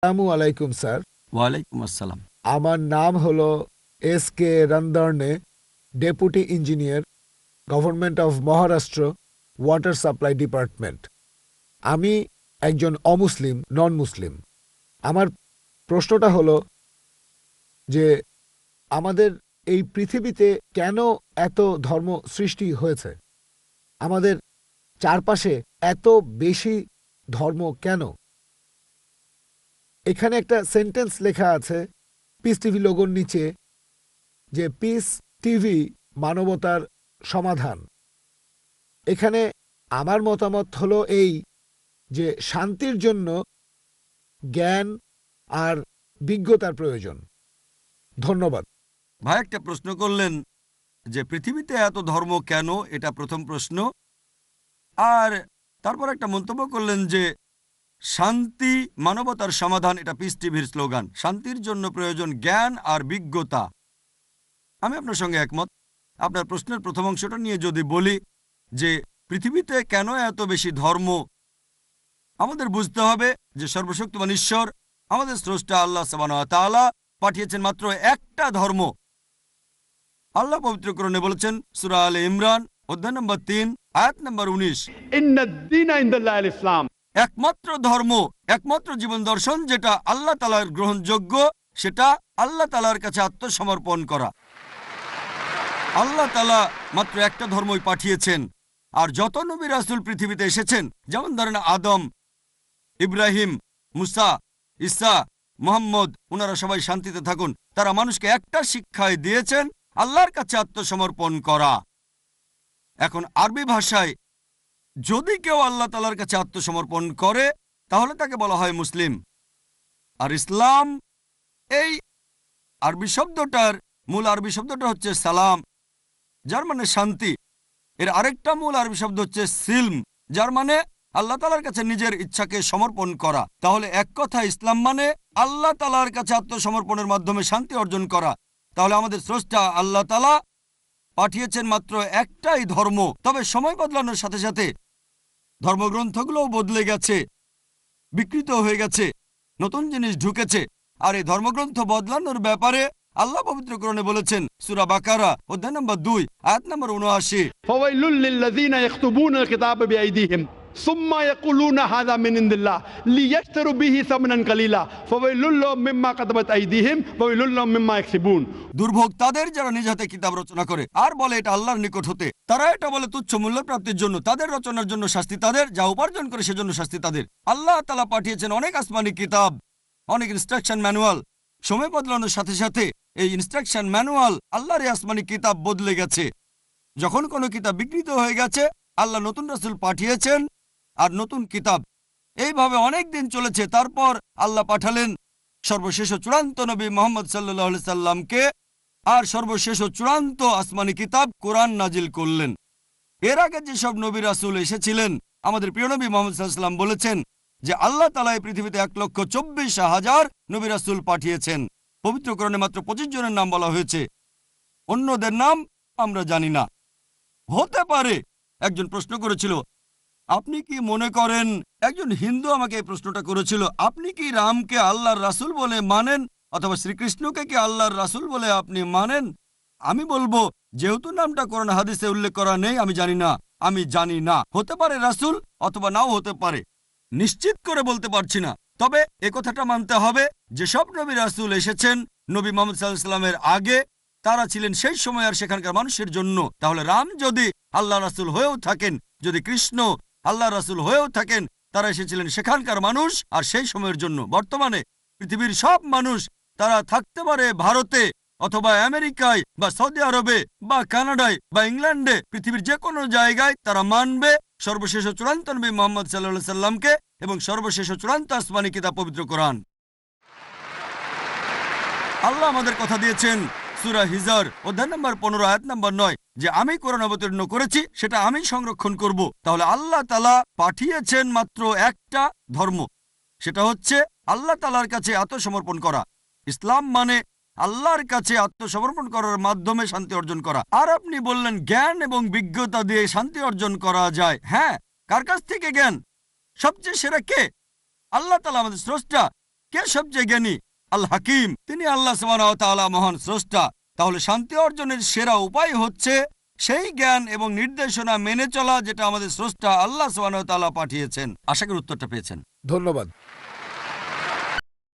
আসসালামু আলাইকুম স্যার। ওয়ালাইকুম আসসালাম। আমার নাম হলো SK রন্দর্নে, deputy engineer, government of Maharashtra, water supply department. আমি একজন অমুসলিম, নন মুসলিম। আমার প্রশ্নটা হলো যে আমাদের এই পৃথিবীতে কেন এত ধর্ম সৃষ্টি হয়েছে? আমাদের চারপাশে এত বেশি ধর্ম কেন? এখানে একটা সেন্টেন্স লেখা আছে পিস টিভি লোগোর নিচে, যে পিস টিভি মানবতার সমাধান। এখানে আমার মতামত হলো এই, যে শান্তির জন্য জ্ঞান আর বিজ্ঞতার প্রয়োজন। ধন্যবাদ। ভাই একটা প্রশ্ন করলেন যে পৃথিবীতে এত ধর্ম কেন, এটা প্রথম প্রশ্ন। আর তারপর একটা মন্তব্য করলেন যে শান্তি মানবতার সমাধান, এটা পিস টিভির স্লোগান। শান্তির জন্য প্রয়োজন জ্ঞান আর বিজ্ঞতা। আমি আপনার সঙ্গে একমত। আপনার প্রশ্নের প্রথম অংশটা নিয়ে যদি বলি যে পৃথিবীতে কেন এত বেশি ধর্ম, আমাদের বুঝতে হবে যে সর্বশক্তিমান ঈশ্বর আমাদের স্রষ্টা আল্লাহ সুবহানাহু ওয়া তাআলা পাঠিয়েছেন মাত্র একটা ধর্ম। আল্লাহ পবিত্র কোরআনে বলেছেন সূরা আলে ইমরান অধ্যায় নম্বর 3 আয়াত নম্বর 19, ইন্নাদ-দীনা ইনদাল্লাহিল ইসলাম। একমাত্র ধর্ম, একমাত্র জীবন দর্শন যেটা আল্লাহ তাআলার গ্রহণযোগ্য, সেটা আল্লাহ তাআলার কাছে আত্মসমর্পণ করা। আল্লাহ তাআলা মাত্র একটা ধর্মই পাঠিয়েছেন। আর যত নবী রাসূল পৃথিবীতে এসেছেন, যেমন ধরেন আদম, ইব্রাহিম, মুসা, ঈসা, মুহাম্মদ, ওনারা সবাই শান্তিতে থাকুন, তারা মানুষকে একটা শিক্ষাই দিয়েছেন, আল্লাহর কাছে আত্মসমর্পণ করা। এখন আরবি ভাষায় যদি কেউ আল্লাহ তাআলার কাছে আত্মসমর্পণ করে তাহলে তাকে বলা হয় মুসলিম। আর ইসলাম, এই আরবি শব্দটার মূল আরবি শব্দটা হচ্ছে সালাম, যার মানে শান্তি। এর আরেকটা মূল আরবি শব্দ হচ্ছে সিলম, যার মানে আল্লাহ তাআলার কাছে নিজের ইচ্ছাকে সমর্পণ করা। তাহলে এক কথা ইসলাম মানে আল্লাহ তাআলার কাছে আত্মসমর্পণের মাধ্যমে শান্তি অর্জন করা। তাহলে আমাদের স্রষ্টা আল্লাহ তাআলা পাঠিয়েছেন মাত্র একটাই ধর্ম। তবে সময় বদলানোর সাথে সাথে ধর্মগ্রন্থগুলোও বদলে গেছে, বিকৃত হয়ে গেছে, নতুন জিনিস ঢুকেছে। আর এই ধর্মগ্রন্থ বদলানোর ব্যাপারে আল্লাহ পবিত্র কোরআনে বলেছেন সূরা বাকারা অধ্যায় নম্বর 2 আয়াত নম্বর 79, ফাওয়াইলুল লিল্লাযীনা ইয়াকতুবুনাল কিতাবা বিআইদিহিম সুম্মা ইয়াকুলুনা হাযা মিন ইনদিল্লাহ লিয়াশতারু বিহি সামানান কালীলা ফাওয়াইলুল লাহুম মিম্মা কাতাবাত আইদিহিম ওয়াইলুল লাহুম মিম্মা ইয়াকসিবুন। দুর্ভোগ তাদের যারা নিজ হাতে কিতাব রচনা করে আর বলে এটা আল্লাহর নিকট হতে। তারা এটা বলে তুচ্ছ মূল্য প্রাপ্তির জন্য। তাদের রচনার জন্য শাস্তি তাদের, যা উপার্জন করে সেজন্য শাস্তি তাদের। আল্লাহ তাআলা পাঠিয়েছেন অনেক আসমানি কিতাব, অনেক ইনস্ট্রাকশন ম্যানুয়াল। সময় বদলানোর সাথে সাথে এই ইনস্ট্রাকশন ম্যানুয়াল, আল্লাহর এই আসমানি কিতাব বদলে গেছে। যখন কোনো কিতাব বিকৃত হয়ে গেছে, আল্লাহ নতুন রাসূল পাঠিয়েছেন আর নতুন কিতাব। এইভাবে অনেক দিন চলেছে। তারপর আল্লাহ পাঠালেন সর্বশেষ ও চূড়ান্ত নবী মুহাম্মদ সাল্লাল্লাহু আলাইহি সাল্লামকে, আর সর্বশেষ ও চূড়ান্ত আসমানি কিতাব কোরআন নাজিল করলেন। এর আগে যেসব নবী রাসূল এসেছিলেন, আমাদের প্রিয় নবী মুহাম্মদ সাল্লাল্লাহু আলাইহি সাল্লাম বলেছেন যে আল্লাহ তাআলা এই পৃথিবীতে 1,24,000 নবী রাসূল পাঠিয়েছেন। পবিত্র কোরআনে মাত্র 25 জনের নাম বলা হয়েছে, অন্যদের নাম আমরা জানি না। হতে পারে একজন প্রশ্ন করেছিল, আপনি কি মনে করেন, একজন হিন্দু আমাকে এই প্রশ্নটা করেছিল, আপনি কি রামকে আল্লাহর রাসূল বলে মানেন, অথবা শ্রীকৃষ্ণকে কি আল্লাহর রাসূল বলে আপনি মানেন? আমি বলবো, যেহেতু নামটা কোরআন হাদিসে উল্লেখ করা নেই, আমি জানি না। আমি জানি না, হতে পারে রাসূল অথবা নাও হতে পারে, নিশ্চিত করে বলতে পারছি না। তবে এ কথাটা মানতে হবে, যেসব নবী রাসূল এসেছেন নবী মুহাম্মদ সাল্লাল্লাহু আলাইহি সাল্লামের আগে, তারা ছিলেন সেই সময় আর সেখানকার মানুষের জন্য। তাহলে রাম যদি আল্লাহ রাসূল হয়েও থাকেন, যদি কৃষ্ণ আল্লাহ রাসূল হয়েও থাকেন, তারা এসেছিলেন সেখানকার মানুষ আর সেই সময়ের জন্য। বর্তমানে পৃথিবীর সব মানুষ, তারা থাকতে পারে ভারতে অথবা আমেরিকায় বা সৌদি আরবে বা কানাডায় বা ইংল্যান্ডে, পৃথিবীর যে কোনো জায়গায় তারা মানবে সর্বশেষ ও চূড়ান্ত নবী মুহাম্মদ সাল্লাল্লাহু আলাইহি সাল্লামকে এবং সর্বশেষ ও চূড়ান্ত আসমানি কিতাব পবিত্র কোরআন। আল্লাহ আমাদের কথা দিয়েছেন সূরা হিজর অধ্যায় নম্বর 15 আয়াত নম্বর 9 যে আমি কোরআন অবতীর্ণ করেছি, সেটা আমি সংরক্ষণ করব। তাহলে আল্লাহ তাআলা পাঠিয়েছেন মাত্র একটা ধর্ম, সেটা হচ্ছে আল্লাহ তাআলার কাছে আত্মসমর্পণ করা। ইসলাম মানে আল্লাহর কাছে আত্মসমর্পণ করার মাধ্যমে শান্তি অর্জন করা। আর আপনি বললেন জ্ঞান এবং বিজ্ঞতা দিয়ে শান্তি অর্জন করা যায়। হ্যাঁ, কার কাছ থেকে জ্ঞান? সবচেয়ে সেরা কে? আল্লাহ তাআলা আমাদের স্রষ্টা। কে সবচেয়ে জ্ঞানী? আল হাকিম, তিনি আল্লাহ সুবহানাহু ওয়া তাআলা মহান স্রষ্টা। তাহলে শান্তি অর্জনের সেরা উপায় হচ্ছে সেই জ্ঞান এবং নির্দেশনা মেনে চলা যেটা আমাদের স্রষ্টা আল্লাহ সুবহানাহু ওয়া তাআলা পাঠিয়েছেন। আশা করি উত্তরটা পেয়েছেন। ধন্যবাদ।